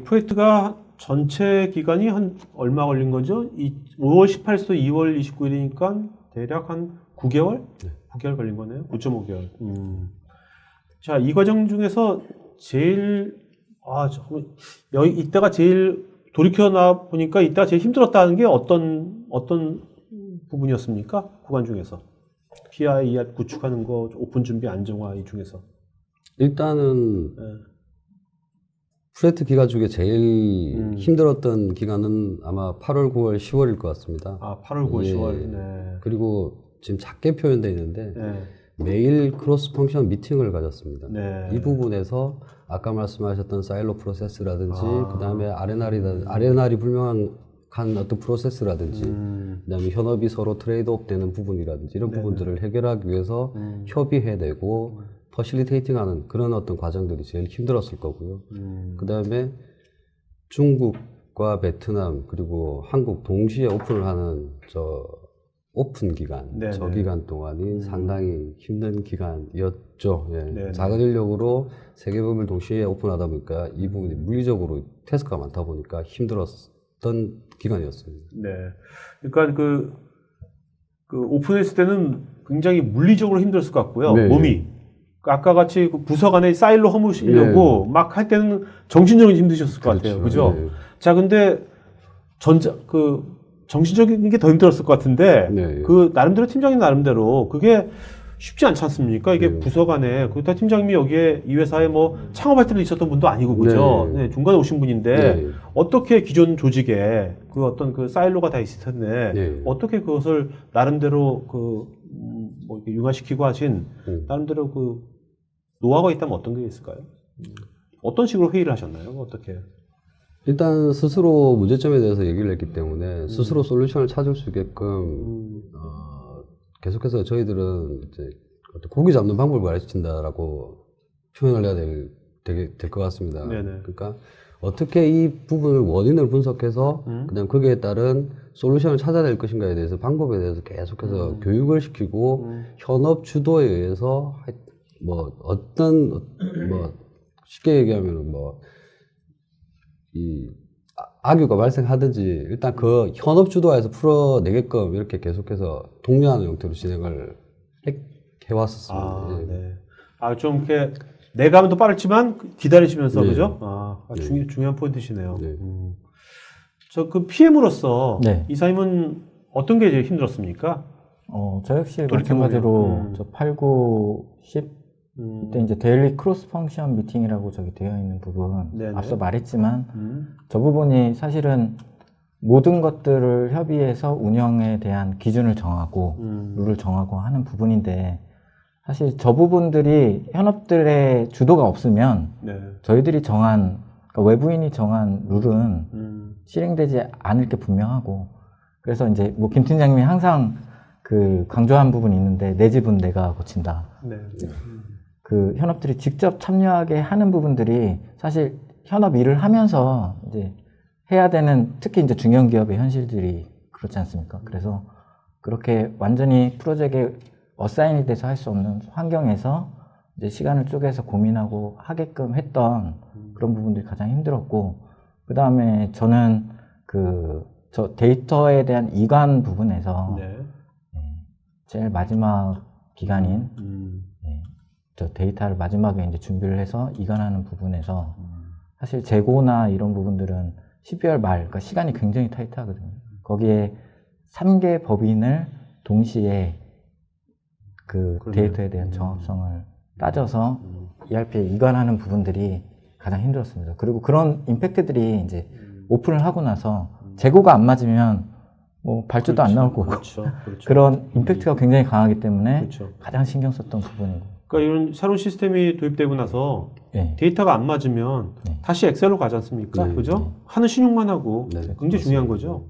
프로젝트가 전체 기간이 한 얼마 걸린 거죠? 5월 18일에서 2월 29일이니까 대략 한 9개월? 네. 9개월 걸린 거네요. 9.5개월. 자, 이 과정 중에서 제일 이때가 제일 돌이켜 나 보니까 이때가 제일 힘들었다는 게 어떤 부분이었습니까? 구간 중에서. PI, ER 구축하는 거, 오픈 준비, 안정화 이 중에서. 일단은 프로젝트 기간 중에 제일 힘들었던 기간은 아마 8월, 9월, 10월일 것 같습니다. 아, 8월, 9월, 예. 10월. 네. 그리고 지금 작게 표현되어 있는데 네. 매일 크로스 펑션 미팅을 가졌습니다. 네. 이 부분에서 아까 말씀하셨던 사일로 프로세스라든지 그 다음에 네. RNR이 불명한 어떤 프로세스라든지 그다음에 현업이 서로 트레이드업 되는 부분이라든지 이런 부분들을 해결하기 위해서 협의해내고 퍼실리테이팅하는 그런 어떤 과정들이 제일 힘들었을 거고요. 그다음에 중국과 베트남 그리고 한국 동시에 오픈을 하는 오픈 기간, 네네. 저 기간 동안이 상당히 힘든 기간이었죠. 예. 네네. 작은 인력으로 세 개 법을 동시에 오픈하다 보니까 이 부분이 물리적으로 태스크가 많다 보니까 힘들었던 기간이었습니다. 네. 그러니까 그 오픈했을 때는 굉장히 물리적으로 힘들었을 것 같고요. 네. 몸이. 아까 같이 그 부서 간에 사일로 허무시려고 막 할 때는 정신적으로 힘드셨을 것 같아요. 그죠? 네. 자, 근데 정신적인 게 더 힘들었을 것 같은데, 네. 그 나름대로 팀장님 나름대로 그게 쉽지 않지 않습니까? 이게 네. 부서 간에, 그렇다 팀장님이 여기에 이 회사에 뭐 창업할 때도 있었던 분도 아니고, 그죠? 네. 네, 중간에 오신 분인데, 네. 어떻게 기존 조직에 그 어떤 그 사일로가 다 있을 텐데, 네. 어떻게 그것을 나름대로 뭐 이렇게 융화시키고 하신, 나름대로 그 노하우가 있다면 어떤 게 있을까요? 어떤 식으로 회의를 하셨나요? 어떻게? 일단 스스로 문제점에 대해서 얘기를 했기 때문에 스스로 솔루션을 찾을 수 있게끔 계속해서 저희들은 이제 어떤 고기 잡는 방법을 가르친다라고 표현을 해야 될 것 같습니다. 네네. 그러니까 어떻게 이 부분을 원인을 분석해서 그다음 거기에 따른 솔루션을 찾아낼 것인가에 대해서 방법에 대해서 계속해서 교육을 시키고 현업 주도에 의해서 쉽게 얘기하면 이 악유가 발생하든지 일단 그 현업 주도에서 풀어내게끔 이렇게 계속해서 독려하는 형태로 진행을 해왔었습니다. 네. 좀 이렇게 내가 하면 더 빠르지만 기다리시면서 네. 그죠? 네. 중요한 포인트시네요. 네. 저 그 PM으로서 네. 이사님은 어떤 게 제일 힘들었습니까? 저 역시 돌이켜보면. 마찬가지로 저 8, 9, 10 이때 이제 데일리 크로스 펑션 미팅이라고 저기 되어 있는 부분 네네. 앞서 말했지만 저 부분이 사실은 모든 것들을 협의해서 운영에 대한 기준을 정하고 룰을 정하고 하는 부분인데 사실 저 부분들이 현업들의 주도가 없으면 네. 저희들이 정한 그러니까 외부인이 정한 룰은 실행되지 않을 게 분명하고 그래서 이제 뭐 김 팀장님이 항상 그 강조한 부분이 있는데 내 집은 내가 고친다. 네. 그 현업들이 직접 참여하게 하는 부분들이 사실 현업 일을 하면서 이제 해야 되는 특히 이제 중견기업의 현실들이 그렇지 않습니까? 그래서 그렇게 완전히 프로젝트에 어사인이 돼서 할 수 없는 환경에서 이제 시간을 쪼개서 고민하고 하게끔 했던 그런 부분들이 가장 힘들었고 그 다음에 저는 저 데이터에 대한 이관 부분에서 네. 제일 마지막 기간인 저 데이터를 마지막에 이제 준비를 해서 이관하는 부분에서 사실 재고나 이런 부분들은 12월 말, 그러니까 시간이 굉장히 타이트하거든요. 거기에 3개 법인을 동시에 그 데이터에 대한 정확성을 따져서 ERP에 이관하는 부분들이 가장 힘들었습니다. 그리고 그런 임팩트들이 이제 오픈을 하고 나서 재고가 안 맞으면 뭐 발주도 안 나올 거고 그렇죠. 그런 임팩트가 굉장히 강하기 때문에 그렇죠. 가장 신경 썼던 부분이고. 그러니까 이런 새로운 시스템이 도입되고 나서 네. 데이터가 안 맞으면 네. 다시 엑셀로 가지 않습니까? 네. 그죠? 네. 하는 신용만 하고 네. 굉장히 중요한 거죠.